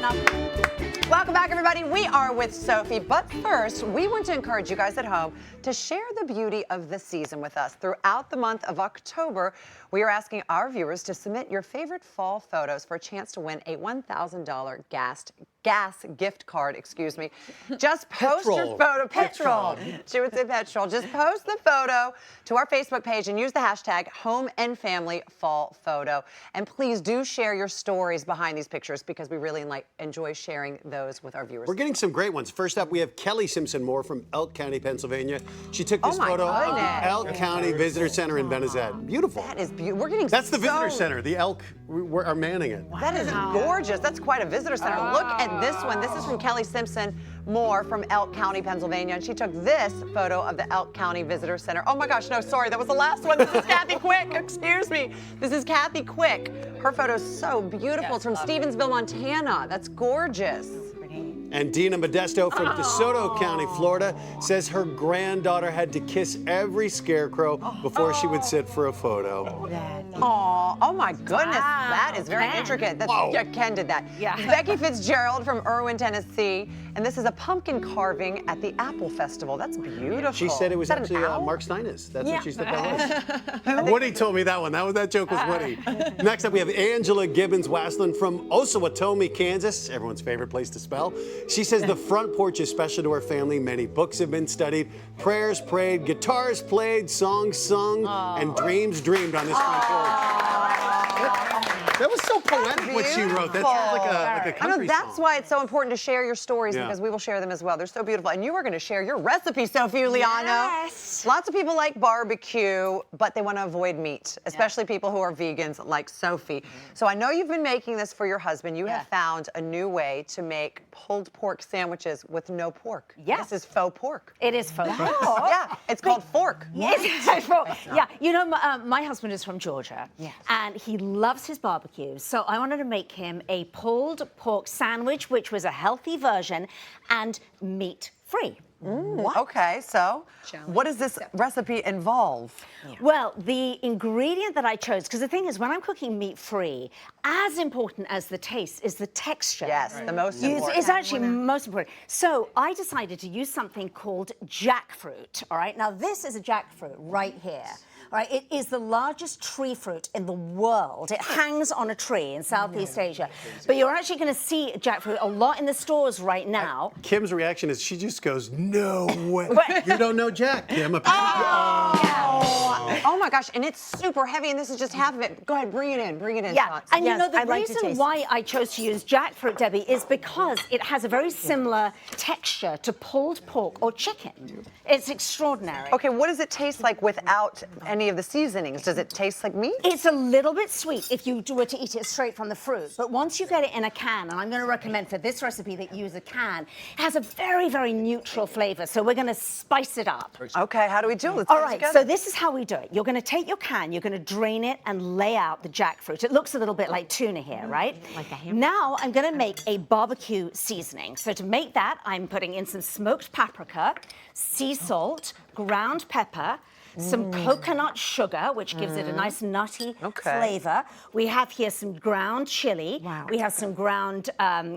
up. Welcome back, everybody. We are with Sophie, but first, we want to encourage you guys at home to share the beauty of the season with us. Throughout the month of October, we are asking our viewers to submit your favorite fall photos for a chance to win a $1,000 gas gift card, excuse me. Just post your photo, petrol. She would say petrol. Just post the photo to our Facebook page and use the hashtag Home and Family Fall Photo. And please do share your stories behind these pictures because we really enjoy sharing those with our viewers. We're getting some great ones. First up, we have Kelly Simpson Moore from Elk County, Pennsylvania. She took this photo of the Elk County Visitor Center in Benezet. Beautiful. That is beautiful. We're getting That's the visitor center. The elk are manning it. That is gorgeous. That's quite a visitor center. Look at this one. This is from Kelly Simpson Moore from Elk County, Pennsylvania. And she took this photo of the Elk County Visitor Center. Oh my gosh, no, sorry. That was the last one. This is Kathy Quick. Excuse me. This is Kathy Quick. Her photo is so beautiful. It's from Stevensville, Montana. That's gorgeous. And Dina Modesto from DeSoto County, Florida, says her granddaughter had to kiss every scarecrow before she would sit for a photo. Oh my goodness. That is very intricate. That's, Ken did that. Yeah. Becky Fitzgerald from Irwin, Tennessee. And this is a pumpkin carving at the Apple Festival. That's beautiful. She said it was actually Mark Steinis. That's what she said that was. Woody told me that one. That joke was Woody. Next up, we have Angela Gibbons Waslin from Osawatomie, Kansas. Everyone's favorite place to spell. She says the front porch is special to her family. Many books have been studied, prayers prayed, guitars played, songs sung, and dreams dreamed on this front porch. That was so poetic what she wrote. That sounds like a country song. That's why it's so important to share your stories because we will share them as well. They're so beautiful. And you are going to share your recipe, Sophie Uliano. Yes. Lots of people like barbecue, but they want to avoid meat, especially people who are vegans like Sophie. So I know you've been making this for your husband. You have found a new way to make pulled pork sandwiches with no pork. Yes. This is faux pork. It is faux pork. Yeah, it's called fork. Yes. Yeah, you know, my husband is from Georgia, and he loves his barbecue. So I wanted to make him a pulled pork sandwich, which was a healthy version and meat-free. Okay, so what does this recipe involve? Well, the ingredient that I chose, because the thing is, when I'm cooking meat-free, as important as the taste is the texture. Yes, the most important. It's actually most important. So I decided to use something called jackfruit, all right? Now, this is a jackfruit right here. All right, it is the largest tree fruit in the world. It hangs on a tree in Southeast Asia. But you're actually going to see jackfruit a lot in the stores right now. Kim's reaction is she just goes, no way. You don't know Jack, Kim. Oh my gosh, and it's super heavy, and this is just half of it. Go ahead, bring it in, Yeah, and you know, the reason why I chose to use jackfruit, Debbie, is because it has a very similar texture to pulled pork or chicken. It's extraordinary. Okay, what does it taste like without any of the seasonings? Does it taste like meat? It's a little bit sweet if you were to eat it straight from the fruit. But once you get it in a can, and I'm going to recommend for this recipe that you use a can, it has a very, very neutral flavor. So we're going to spice it up. Okay, how do we do it? Let's All right, so this is how we do it. You're going to take your can, you're going to drain it and lay out the jackfruit. It looks a little bit like tuna here, right? Now I'm going to make a barbecue seasoning. So to make that, I'm putting in some smoked paprika, sea salt, ground pepper, some coconut sugar, which gives it a nice nutty flavor. We have here some ground chili. We have some ground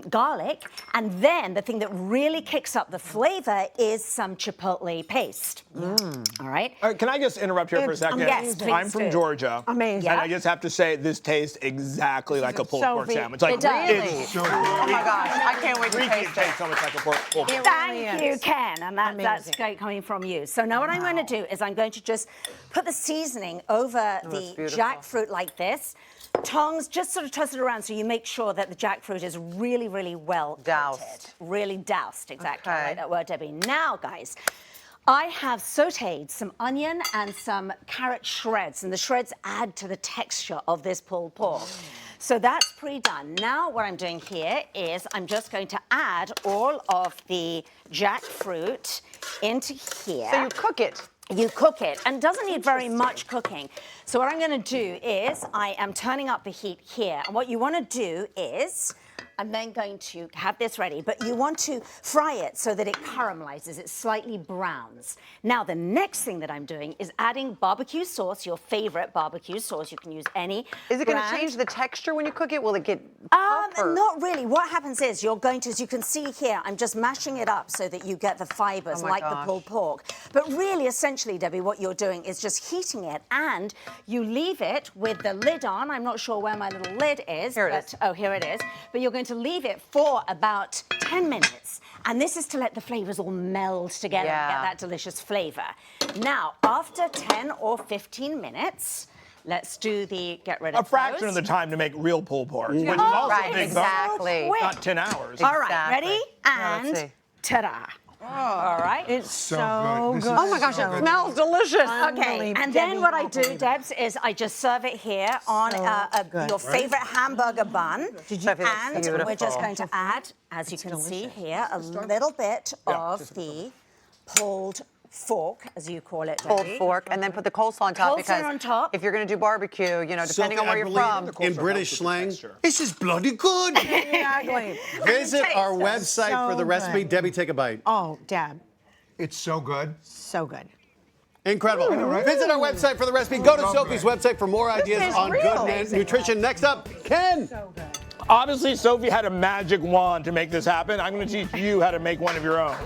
garlic. And then the thing that really kicks up the flavor is some chipotle paste. All right? Can I just interrupt here for a second? Yes, please. I'm from Georgia. Amazing. And I just have to say, this tastes exactly like a pulled pork sandwich. Like, it does. It's so good. Oh my gosh, I can't wait to taste it. so much like a pulled pork. Thank you, Ken. And that's great coming from you. So now what I'm going to do is I'm going to just put the seasoning over the jackfruit like this. Tongs, just sort of toss it around so you make sure that the jackfruit is really, really well doused. Really doused, exactly. Right, that word, Debbie. Now, guys, I have sauteed some onion and some carrot shreds, and the shreds add to the texture of this pulled pork. So that's pre-done. Now what I'm doing here is I'm just going to add all of the jackfruit into here. So you cook it? You cook it, and doesn't need very much cooking. So what I'm going to do is I am turning up the heat here, and what you want to do is I'm then going to have this ready, but you want to fry it so that it caramelizes, it slightly browns. Now, the next thing that I'm doing is adding barbecue sauce, your favorite barbecue sauce. You can use any Is it going to brand. change the texture when you cook it? Will it get tougher? Not really. What happens is you're going to, as you can see here, I'm just mashing it up so that you get the fibers like the pulled pork. But really, essentially, Debbie, what you're doing is just heating it, and you leave it with the lid on. I'm not sure where my little lid is. Here it is. Oh, here it is. But you're going to leave it for about 10 minutes. And this is to let the flavors all meld together and get that delicious flavor. Now, after 10 or 15 minutes, let's do the get rid of A fraction those. of the time to make real pulled pork, which is Oh, also right, a big exactly. bonus. Not 10 hours. All right, Exactly. ready? Now, let's And see. ta-da. All right. It's so good. Oh my gosh, it smells delicious. Okay, and then what I do, Debs, is I just serve it here on your favorite hamburger bun. Sophie, that's And beautiful. we're just going to add, as you can see here, a little bit of the pulled fork, as you call it, Pulled Debbie. fork, and then put the coleslaw on top Coleslaw because on top. if you're going to do barbecue, you know, depending on where you're Sophie, from. in British slang, this is bloody good. Exactly. Visit our taste website for the so recipe. good. Debbie, take a bite. Oh, Deb, It's so good. so good. Incredible. Visit our website for the recipe. Go to Sophie's website for more ideas tastes on real. good nutrition. Next up, Ken. Obviously, Sophie had a magic wand to make this happen. I'm going to teach you how to make one of your own.